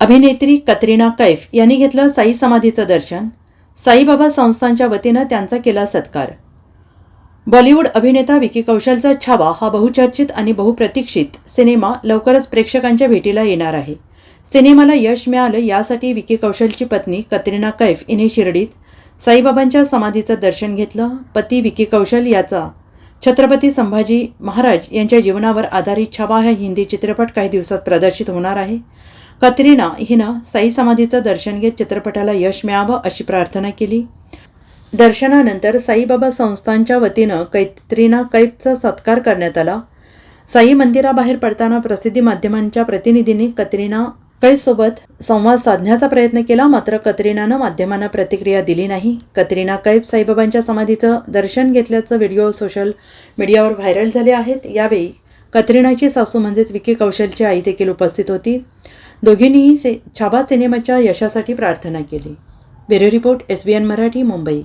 अभिनेत्री कतरिना कैफ यांनी घेतलं साई समाधीचं दर्शन. साईबाबा संस्थांच्या वतीनं त्यांचा केला सत्कार. बॉलिवूड अभिनेता विकी कौशलचा छावा हा बहुचर्चित आणि बहुप्रतीक्षित सिनेमा लवकरच प्रेक्षकांच्या भेटीला येणार आहे. सिनेमाला यश मिळालं यासाठी विकी कौशलची पत्नी कतरिना कैफ हिने शिर्डीत साईबाबांच्या समाधीचं दर्शन घेतलं. पती विकी कौशल याचा छत्रपती संभाजी महाराज यांच्या जीवनावर आधारित छावा हा हिंदी चित्रपट काही दिवसात प्रदर्शित होणार आहे. कतरिना हिनं साई समाधीचं दर्शन घेत चित्रपटाला यश मिळावं अशी प्रार्थना केली. दर्शनानंतर साईबाबा संस्थांच्या वतीनं कतरिना कैफचा सत्कार करण्यात आला. साई मंदिराबाहेर पडताना प्रसिद्धी माध्यमांच्या प्रतिनिधींनी कतरिना कैफसोबत संवाद साधण्याचा प्रयत्न केला, मात्र कतरिनानं माध्यमांना प्रतिक्रिया दिली नाही. कतरिना कैफ साईबाबांच्या समाधीचं दर्शन घेतल्याचं व्हिडिओ सोशल मीडियावर व्हायरल झाले आहेत. यावेळी कतरिनाची सासू म्हणजेच विकी कौशलची आई देखील उपस्थित होती. दोघींनीही छावा सिनेमाच्या यशासाठी प्रार्थना केली. Bureau report, SBN Marathi, Mumbai.